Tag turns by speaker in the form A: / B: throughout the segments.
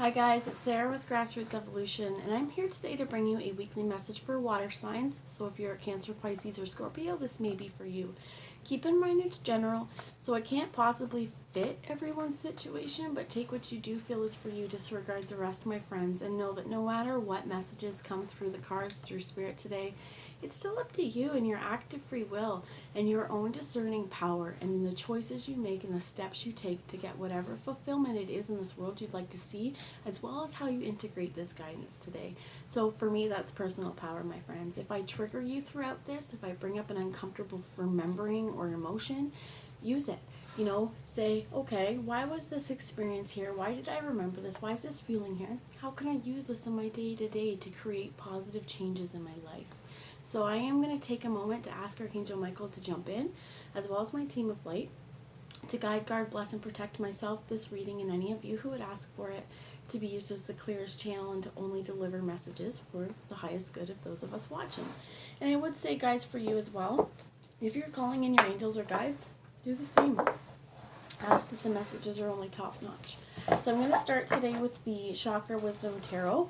A: Hi guys, it's Sarah with Grassroots Evolution, and I'm here today to bring you a weekly message for water signs. So if you're a Cancer, Pisces, or Scorpio, this may be for you. Keep in mind it's general, so it can't possibly fit everyone's situation, but take what you do feel is for you, disregard the rest, my friends, and know that no matter what messages come through the cards, through spirit today, it's still up to you and your active free will and your own discerning power and the choices you make and the steps you take to get whatever fulfillment it is in this world you'd like to see, as well as how you integrate this guidance today. So for me, that's personal power, my friends. If I trigger you throughout this, if I bring up an uncomfortable remembering or emotion, use it. Say, okay, why was this experience here? Why did I remember this? Why is this feeling here? How can I use this in my day-to-day to create positive changes in my life? So I am going to take a moment to ask Archangel Michael to jump in, as well as my team of light, to guide, guard, bless, and protect myself, this reading, and any of you who would ask for it, to be used as the clearest channel and to only deliver messages for the highest good of those of us watching. And I would say, guys, for you as well, if you're calling in your angels or guides, do the same. Ask that the messages are only top-notch. So I'm going to start today with the Chakra Wisdom Tarot.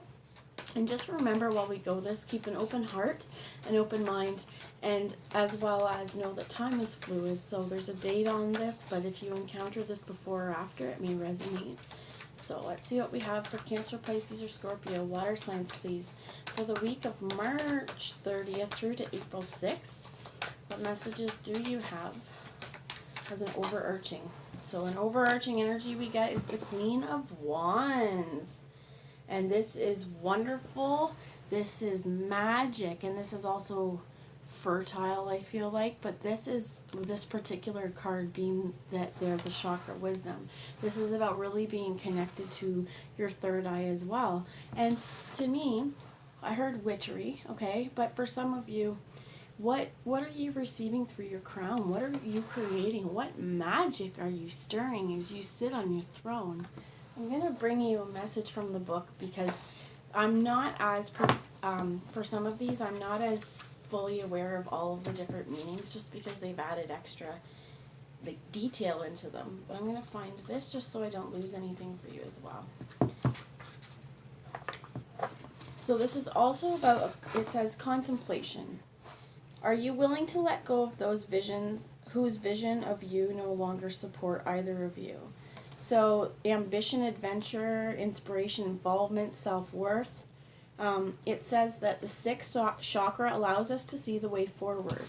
A: And just remember while we go this, keep an open heart, an open mind, and as well as know that time is fluid. So there's a date on this, but if you encounter this before or after, it may resonate. So let's see what we have for Cancer, Pisces, or Scorpio. Water signs, please. For the week of March 30th through to April 6th, what messages do you have as an overarching? So an overarching energy we get is the Queen of Wands. And this is wonderful. This is magic. And this is also fertile, I feel like. But this particular card being that they're the chakra wisdom. This is about really being connected to your third eye as well. And to me, I heard witchery, okay? But for some of you, what are you receiving through your crown? What are you creating? What magic are you stirring as you sit on your throne? I'm going to bring you a message from the book because I'm not as, for some of these, I'm not as fully aware of all of the different meanings just because they've added extra detail into them. But I'm going to find this just so I don't lose anything for you as well. So this is also about, it says contemplation. Are you willing to let go of those visions whose vision of you no longer support either of you? So ambition, adventure, inspiration, involvement, self-worth. It says that the sixth chakra allows us to see the way forward.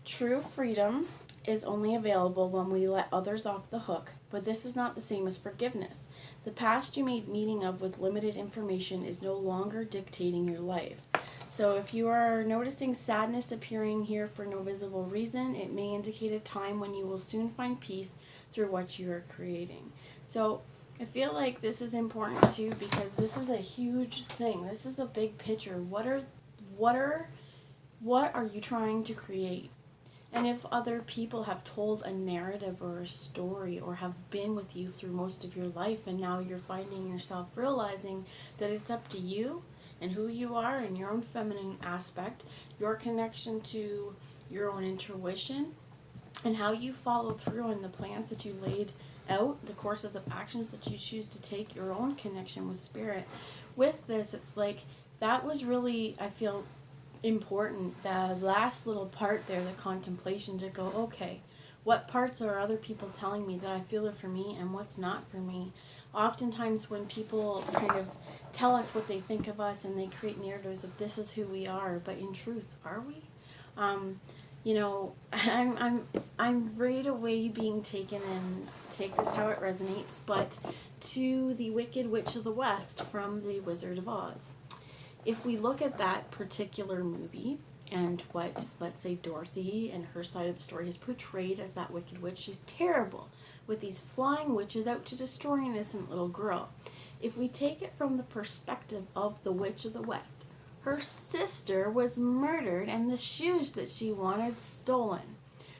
A: True freedom is only available when we let others off the hook, but this is not the same as forgiveness. The past you made meaning of with limited information is no longer dictating your life. So if you are noticing sadness appearing here for no visible reason, it may indicate a time when you will soon find peace through what you are creating. So I feel like this is important too because this is a huge thing. This is a big picture. What are you trying to create? And if other people have told a narrative or a story or have been with you through most of your life and now you're finding yourself realizing that it's up to you and who you are and your own feminine aspect, your connection to your own intuition, and how you follow through on the plans that you laid out, the courses of actions that you choose to take, your own connection with spirit. With this, it's like that was really, I feel, important. The last little part there, the contemplation, to go, okay, what parts are other people telling me that I feel are for me and what's not for me? Oftentimes when people kind of tell us what they think of us and they create narratives of this is who we are, but in truth, are we? I'm right away being taken, and take this how it resonates, but to the Wicked Witch of the West from The Wizard of Oz. If we look at that particular movie and what, let's say, Dorothy and her side of the story is portrayed as that wicked witch, she's terrible with these flying witches out to destroy an innocent little girl. If we take it from the perspective of the Witch of the West, her sister was murdered and the shoes that she wanted stolen.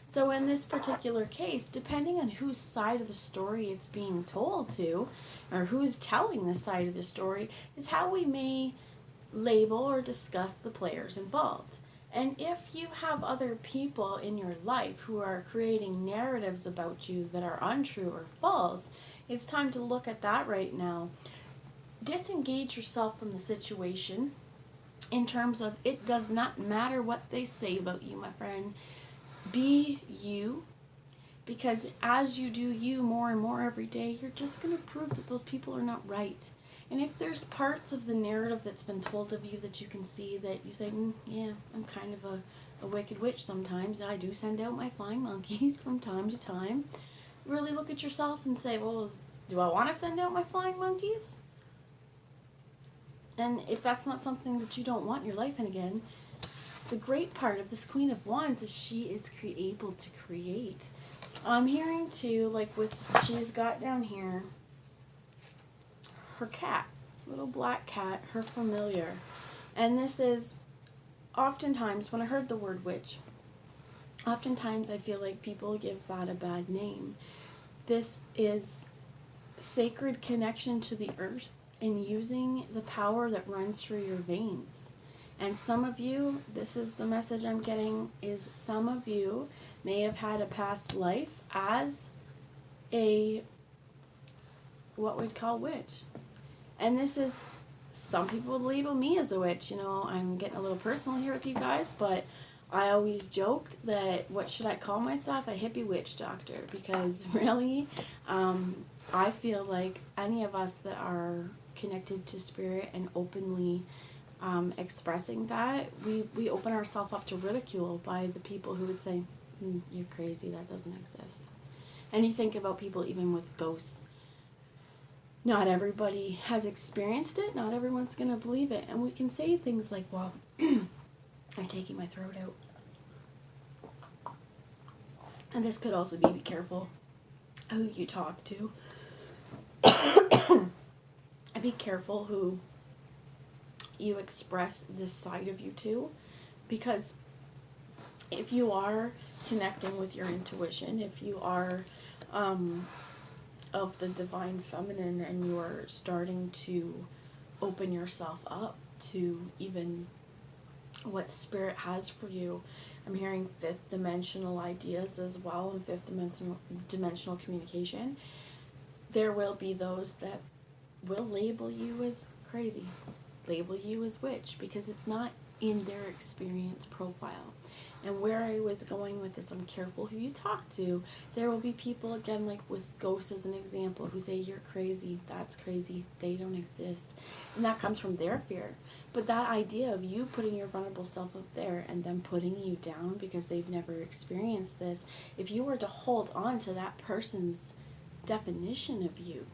A: So in this particular case, depending on whose side of the story it's being told to, or who's telling the side of the story, is how we may label or discuss the players involved. And if you have other people in your life who are creating narratives about you that are untrue or false, it's time to look at that right now. disengage yourself from the situation in terms of it does not matter what they say about you, my friend. Be you, because as you do you more and more every day, you're just going to prove that those people are not right. And if there's parts of the narrative that's been told of you that you can see that you say, yeah, I'm kind of a wicked witch sometimes. I do send out my flying monkeys from time to time. Really look at yourself and say, well, do I want to send out my flying monkeys? And if that's not something that you don't want in your life, and again, the great part of this Queen of Wands is she is able to create. I'm hearing too, like she's got down here her cat, little black cat, her familiar. And this is, oftentimes, when I heard the word witch, oftentimes I feel like people give that a bad name. This is sacred connection to the earth and using the power that runs through your veins. And some of you, this is the message I'm getting, is some of you may have had a past life as a, what we'd call witch. And this is, some people label me as a witch. You know, I'm getting a little personal here with you guys, but I always joked that, what should I call myself? A hippie witch doctor. Because really, I feel like any of us that are connected to spirit and openly expressing that, we open ourselves up to ridicule by the people who would say, you're crazy, that doesn't exist. And you think about people even with ghosts. Not everybody has experienced it, not everyone's going to believe it. And we can say things like, well, I'm taking my throat out. And this could also be careful who you talk to. Be careful who you express this side of you to, because if you are connecting with your intuition, if you are of the divine feminine and you are starting to open yourself up to even what spirit has for you, I'm hearing fifth dimensional ideas as well, and fifth dimensional communication. There will be those that will label you as crazy, label you as witch, because it's not in their experience profile. And where I was going with this, I'm careful who you talk to. There will be people, again, like with ghosts as an example, who say, you're crazy, that's crazy, they don't exist. And that comes from their fear. But that idea of you putting your vulnerable self up there and them putting you down because they've never experienced this, if you were to hold on to that person's definition of you,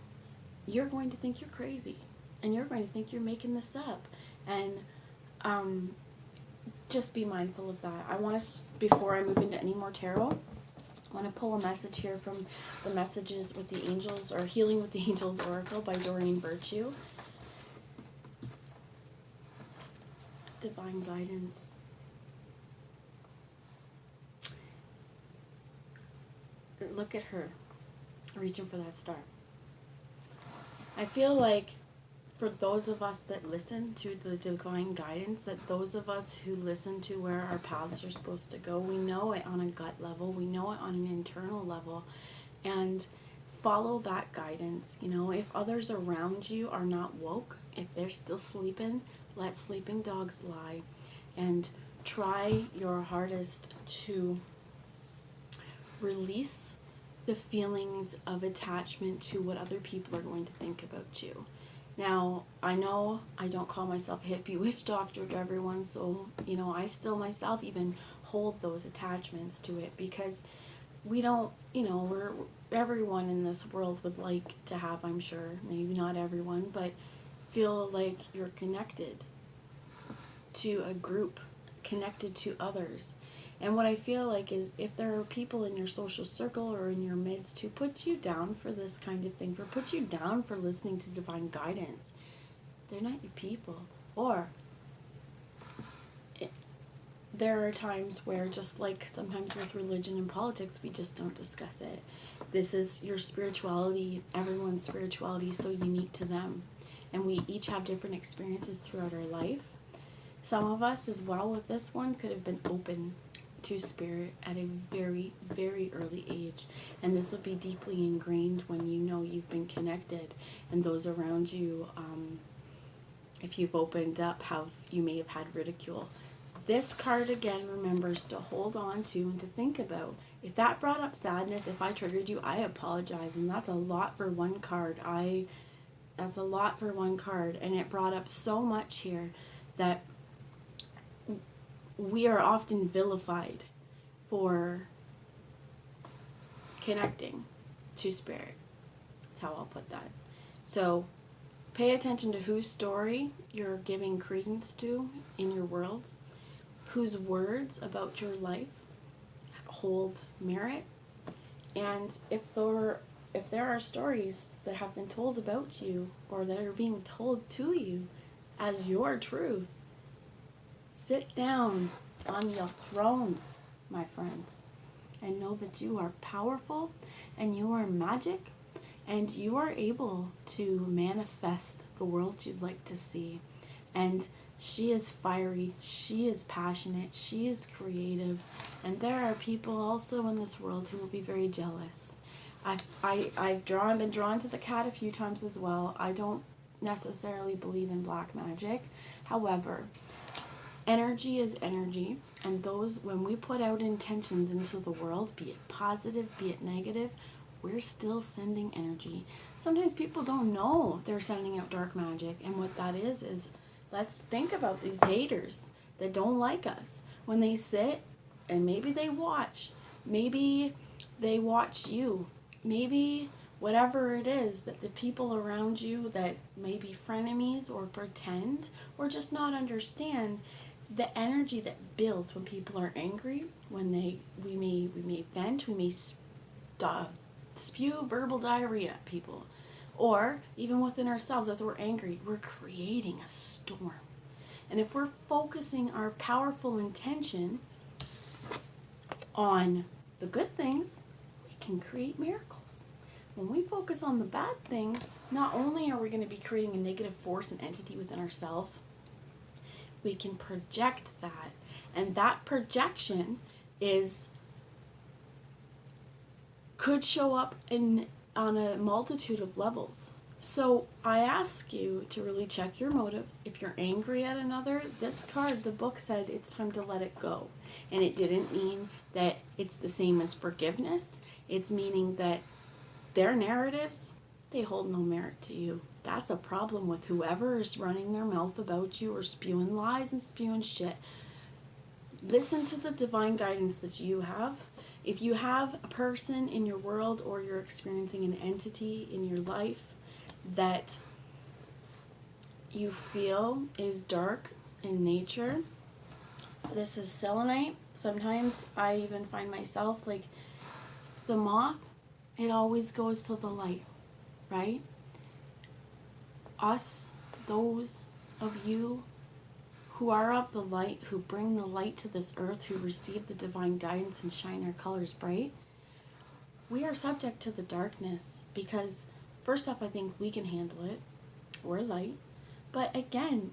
A: you're going to think you're crazy. And you're going to think you're making this up. And just be mindful of that. I want to, before I move into any more tarot, I want to pull a message here from the Messages with the Angels, or Healing with the Angels Oracle by Doreen Virtue. Divine guidance. Look at her, reaching for that star. I feel like for those of us that listen to the divine guidance, that those of us who listen to where our paths are supposed to go, we know it on a gut level, we know it on an internal level, and follow that guidance. You know, if others around you are not woke, if they're still sleeping, let sleeping dogs lie, and try your hardest to release the feelings of attachment to what other people are going to think about you. Now, I know I don't call myself a hippie witch doctor to everyone, so, you know, I still myself even hold those attachments to it, because we don't, you know, everyone in this world would like to have, I'm sure, maybe not everyone, but feel like you're connected to a group, connected to others. And what I feel like is, if there are people in your social circle or in your midst who put you down for this kind of thing, for put you down for listening to divine guidance, they're not your people. Or there are times where, just like sometimes with religion and politics, we just don't discuss it. This is your spirituality. Everyone's spirituality is so unique to them. And we each have different experiences throughout our life. Some of us as well with this one could have been open to spirit at a very, very early age. And this will be deeply ingrained when you know you've been connected, and those around you, if you've opened up, you may have had ridicule. This card again remembers to hold on to and to think about. If that brought up sadness, if I triggered you, I apologize. And that's a lot for one card. That's a lot for one card. And it brought up so much here that we are often vilified for connecting to spirit. That's how I'll put that. So pay attention to whose story you're giving credence to in your worlds, whose words about your life hold merit, and if there are stories that have been told about you or that are being told to you as your truth, sit down on your throne, my friends, and know that you are powerful and you are magic and you are able to manifest the world you'd like to see. And she is fiery, she is passionate, she is creative, and there are people also in this world who will be very jealous. I've been drawn to the cat a few times as well. I don't necessarily believe in black magic. However, energy is energy, and when we put out intentions into the world, be it positive, be it negative, we're still sending energy. Sometimes people don't know they're sending out dark magic, and what that is let's think about these haters that don't like us. When they sit and maybe they watch you, maybe whatever it is, that the people around you that may be frenemies or pretend or just not understand the energy that builds when people are angry, when we may vent, we may spew verbal diarrhea at people. Or even within ourselves, as we're angry, we're creating a storm. And if we're focusing our powerful intention on the good things, we can create miracles. When we focus on the bad things, not only are we going to be creating a negative force and entity within ourselves, we can project that. And that projection could show up on a multitude of levels. So I ask you to really check your motives. If you're angry at another, this card, the book said it's time to let it go. And it didn't mean that it's the same as forgiveness. It's meaning that their narratives, they hold no merit to you. That's a problem with whoever is running their mouth about you or spewing lies and spewing shit. Listen to the divine guidance that you have. If you have a person in your world or you're experiencing an entity in your life that you feel is dark in nature, this is selenite. Sometimes I even find myself like the moth, it always goes to the light, right? Us, those of you who are of the light, who bring the light to this earth, who receive the divine guidance and shine our colors bright, we are subject to the darkness because, first off, I think we can handle it. We're light. But again,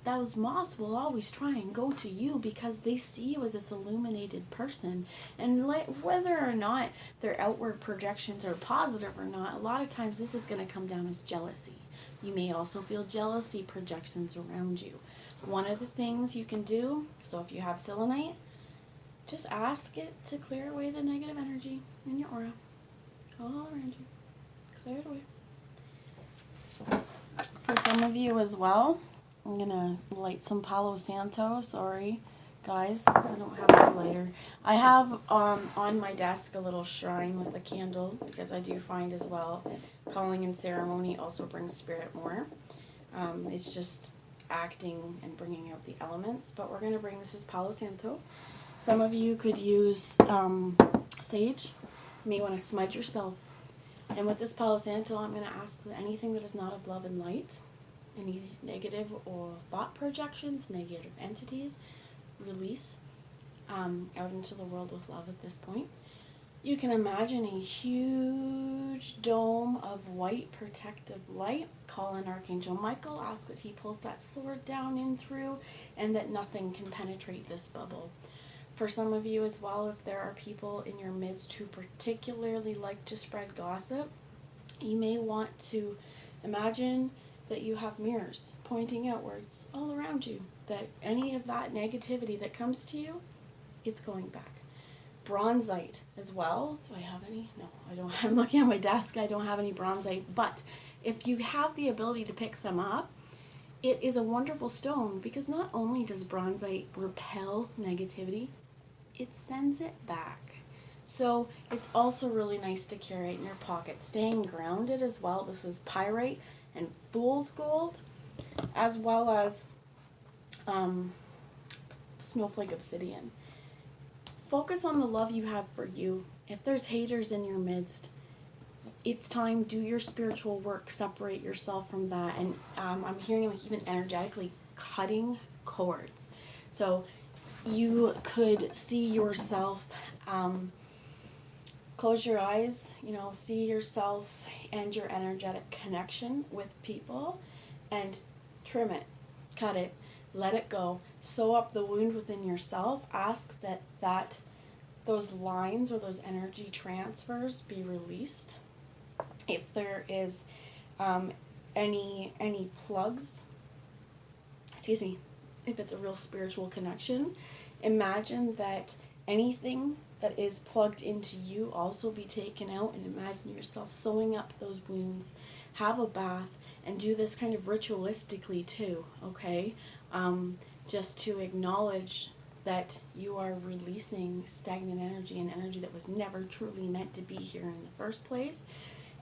A: those moths will always try and go to you because they see you as this illuminated person. And whether or not their outward projections are positive or not, a lot of times this is going to come down as jealousy. You may also feel jealousy projections around you. One of the things you can do, so if you have selenite, just ask it to clear away the negative energy in your aura. All around you. Clear it away. For some of you as well, I'm going to light some Palo Santo. Sorry, guys, I don't have my lighter. I have on my desk a little shrine with a candle because I do find as well calling in ceremony also brings spirit more. It's just acting and bringing out the elements, but we're going to bring this as Palo Santo. Some of you could use sage. You may want to smudge yourself. And with this Palo Santo, I'm going to ask that anything that is not of love and light, any negative or thought projections, negative entities, release out into the world with love at this point. You can imagine a huge dome of white protective light. Call in Archangel Michael, ask that he pulls that sword down in through, and that nothing can penetrate this bubble. For some of you as well, if there are people in your midst who particularly like to spread gossip, you may want to imagine that you have mirrors pointing outwards all around you, that any of that negativity that comes to you, it's going back. Bronzite as well. Do I have any? No, I don't. I'm looking at my desk. I don't have any bronzite. But if you have the ability to pick some up, it is a wonderful stone, because not only does bronzite repel negativity, it sends it back. So it's also really nice to carry it in your pocket. Staying grounded as well. This is pyrite and fool's gold, as well as snowflake obsidian. Focus on the love you have for you. If there's haters in your midst, it's time, do your spiritual work, separate yourself from that. And I'm hearing like even energetically cutting cords. So you could see yourself, close your eyes, see yourself and your energetic connection with people, and trim it, cut it, let it go, sew up the wound within yourself. Ask that those lines or those energy transfers be released. If there is any plugs, if it's a real spiritual connection, imagine that anything that is plugged into you also be taken out, and imagine yourself sewing up those wounds. Have a bath and do this kind of ritualistically too, okay? Just to acknowledge that you are releasing stagnant energy and energy that was never truly meant to be here in the first place.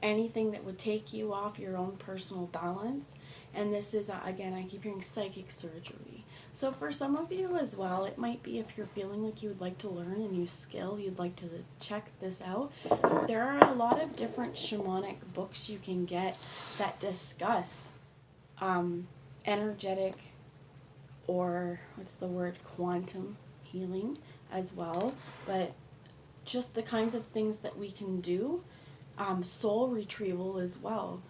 A: Anything that would take you off your own personal balance. And this is, again, I keep hearing psychic surgery. So for some of you as well, it might be if you're feeling like you would like to learn a new skill, you'd like to check this out. There are a lot of different shamanic books you can get that discuss energetic, or quantum healing as well. But just the kinds of things that we can do. Soul retrieval as well,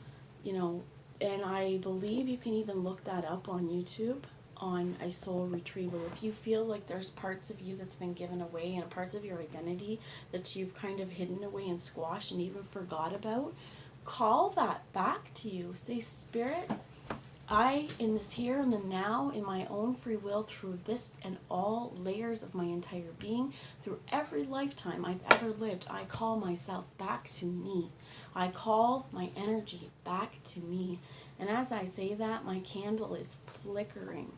A: and I believe you can even look that up on YouTube, on a soul retrieval. If you feel like there's parts of you that's been given away and parts of your identity that you've kind of hidden away and squashed and even forgot about, call that back to you. Say, Spirit, I, in this here and the now, in my own free will, through this and all layers of my entire being, through every lifetime I've ever lived, I call myself back to me. I call my energy back to me. And as I say that, my candle is flickering.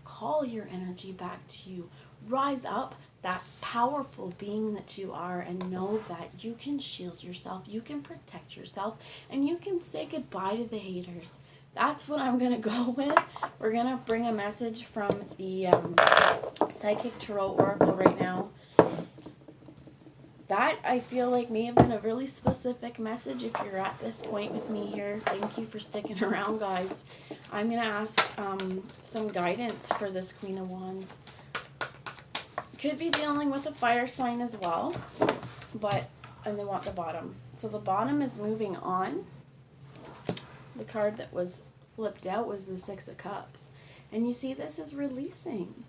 A: Call your energy back to you. Rise up, that powerful being that you are, and know that you can shield yourself, you can protect yourself, and you can say goodbye to the haters. That's what I'm going to go with. We're going to bring a message from the Psychic Tarot Oracle right now. That, I feel like, may have been a really specific message if you're at this point with me here. Thank you for sticking around, guys. I'm going to ask some guidance for this Queen of Wands. Could be dealing with a fire sign as well, and they want the bottom. So the bottom is moving on. The card that was flipped out was the Six of Cups. And you see, this is releasing.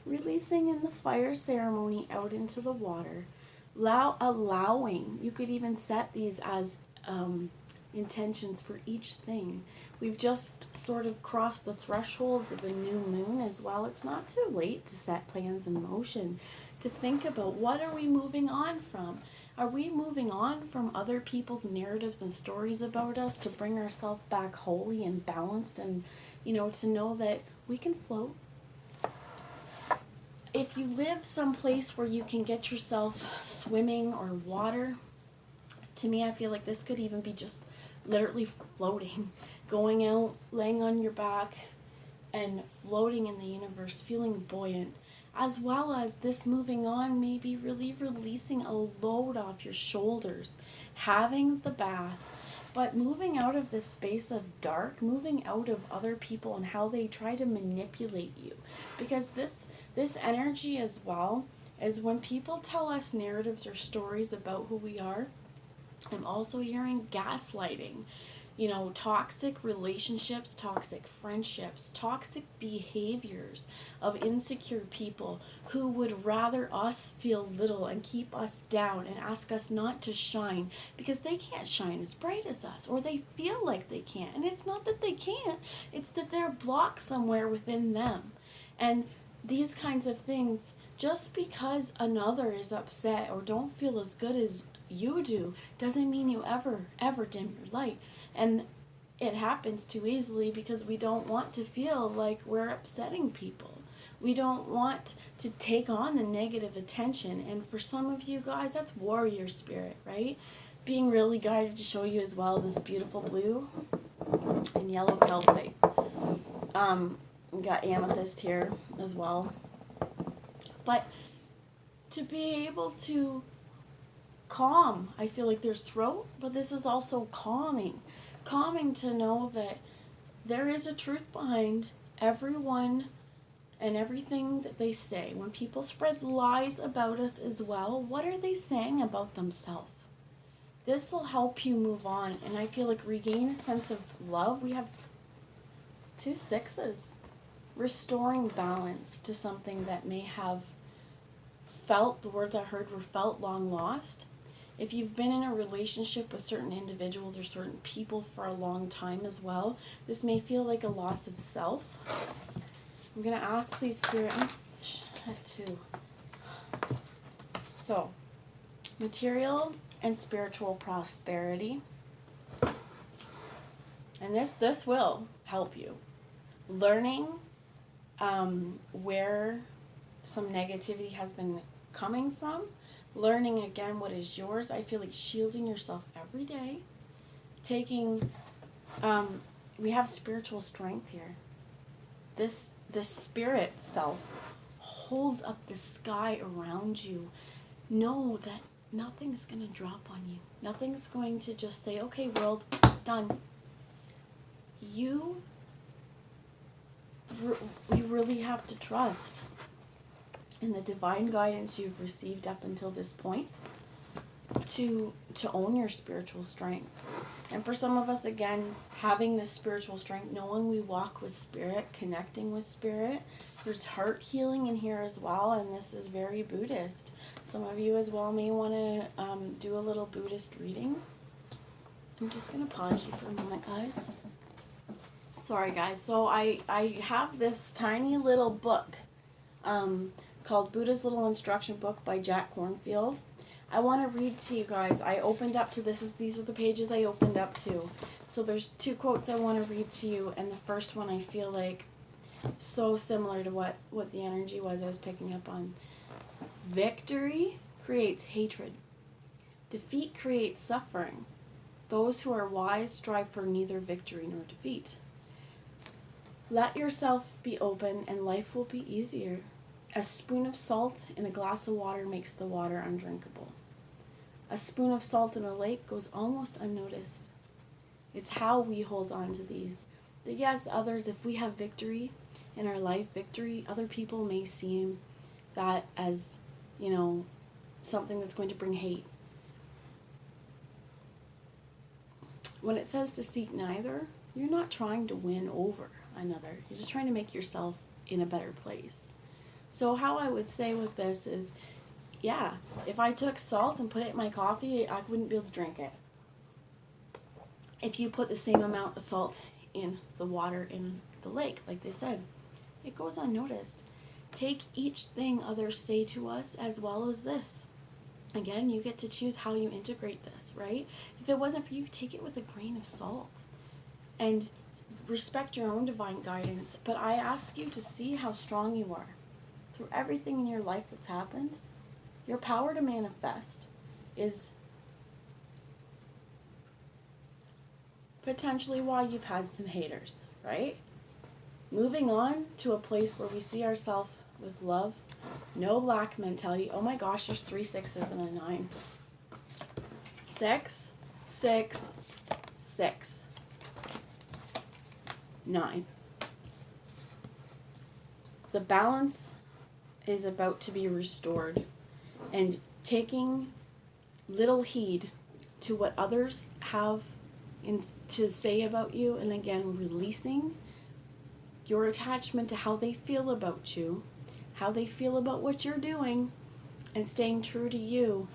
A: Releasing in the fire ceremony out into the water. Allowing. You could even set these as intentions for each thing. We've just sort of crossed the thresholds of a new moon as well. It's not too late to set plans in motion. To think about, what are we moving on from? Are we moving on from other people's narratives and stories about us to bring ourselves back holy and balanced, and, to know that we can float? If you live someplace where you can get yourself swimming or water, to me, I feel like this could even be just literally floating, going out, laying on your back, and floating in the universe, feeling buoyant. As well as this moving on, maybe really releasing a load off your shoulders, having the bath, but moving out of this space of dark, moving out of other people and how they try to manipulate you. Because this energy as well is when people tell us narratives or stories about who we are. I'm also hearing gaslighting. toxic relationships, toxic friendships, toxic behaviors of insecure people who would rather us feel little and keep us down and ask us not to shine because they can't shine as bright as us, or they feel like they can't. And it's not that they can't, it's that they're blocked somewhere within them. And these kinds of things, just because another is upset or don't feel as good as you do, doesn't mean you ever dim your light. And it happens too easily because we don't want to feel like we're upsetting people. We don't want to take on the negative attention. And for some of you guys, that's warrior spirit, right? Being really guided to show you as well this beautiful blue and yellow calcite. We got amethyst here as well. But to be able to calm, I feel like there's throat, but this is also calming to know that there is a truth behind everyone and everything that they say. When people spread lies about us as well, what are they saying about themselves? This will help you move on, and I feel like regain a sense of love. We have 2 sixes, restoring balance to something that may have felt, the words I heard were felt long lost. If you've been in a relationship with certain individuals or certain people for a long time as well, this may feel like a loss of self. I'm going to ask, please, Spirit, too. So, material and spiritual prosperity. And this will help you. Learning where some negativity has been coming from. Learning again what is yours. I feel like shielding yourself every day. Taking, we have spiritual strength here. This spirit self holds up the sky around you. Know that nothing's going to drop on you. Nothing's going to just say, okay, world, done. You really have to trust in the divine guidance you've received up until this point to own your spiritual strength. And for some of us, again, having this spiritual strength, knowing we walk with spirit, connecting with spirit, there's heart healing in here as well, and this is very Buddhist. Some of you as well may want to do a little Buddhist reading. I'm just going to pause you for a moment, guys. Sorry, guys. So I have this tiny little book called Buddha's Little Instruction Book by Jack Kornfield. I want to read to you guys. I opened up to these are the pages I opened up to. So there's 2 quotes I want to read to you, and the first one I feel like so similar to what the energy was I was picking up on. Victory creates hatred. Defeat creates suffering. Those who are wise strive for neither victory nor defeat. Let yourself be open and life will be easier. A spoon of salt in a glass of water makes the water undrinkable. A spoon of salt in a lake goes almost unnoticed. It's how we hold on to these. That yes, others, if we have victory in our life, other people may seem that as, something that's going to bring hate. When it says to seek neither, you're not trying to win over another. You're just trying to make yourself in a better place. So how I would say with this is, yeah, if I took salt and put it in my coffee, I wouldn't be able to drink it. If you put the same amount of salt in the water in the lake, like they said, it goes unnoticed. Take each thing others say to us as well as this. Again, you get to choose how you integrate this, right? If it wasn't for you, take it with a grain of salt. And respect your own divine guidance. But I ask you to see how strong you are. Through everything in your life that's happened, your power to manifest is potentially why you've had some haters, right? Moving on to a place where we see ourselves with love, no lack mentality. Oh my gosh, there's 3 6s and a 9. 6, 6, 6, 9. The balance is about to be restored, and taking little heed to what others have to say about you, and again, releasing your attachment to how they feel about you, how they feel about what you're doing, and staying true to you,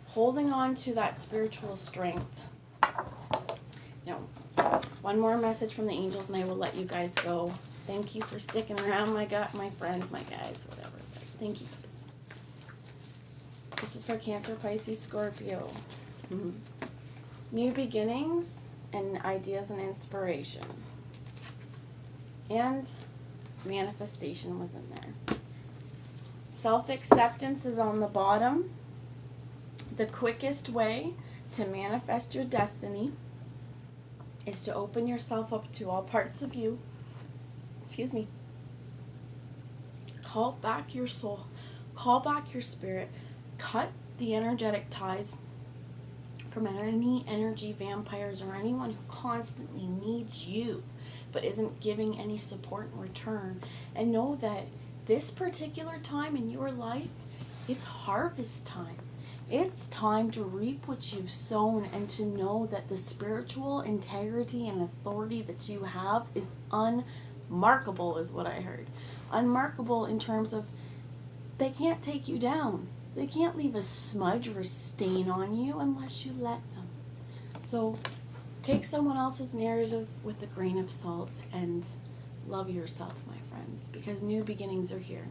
A: holding on to that spiritual strength. Now, one more message from the angels, and I will let you guys go. Thank you for sticking around, my friends, my guys, whatever. Thank you, guys. This is for Cancer, Pisces, Scorpio. New beginnings and ideas and inspiration. And manifestation was in there. Self-acceptance is on the bottom. The quickest way to manifest your destiny is to open yourself up to all parts of you. Call back your soul. Call back your spirit. Cut the energetic ties from any energy vampires or anyone who constantly needs you but isn't giving any support in return. And know that this particular time in your life, it's harvest time. It's time to reap what you've sown, and to know that the spiritual integrity and authority that you have is unmarkable, is what I heard. Unmarkable in terms of they can't take you down. They can't leave a smudge or a stain on you unless you let them. So take someone else's narrative with a grain of salt and love yourself, my friends, because new beginnings are here.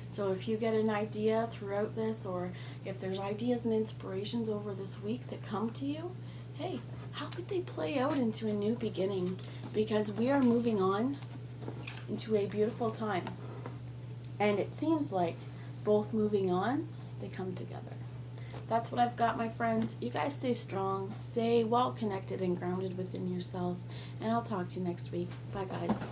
A: So if you get an idea throughout this, or if there's ideas and inspirations over this week that come to you, hey, how could they play out into a new beginning? Because we are moving on into a beautiful time. And it seems like both moving on, they come together. That's what I've got, my friends. You guys stay strong, stay well connected and grounded within yourself. And I'll talk to you next week. Bye, guys.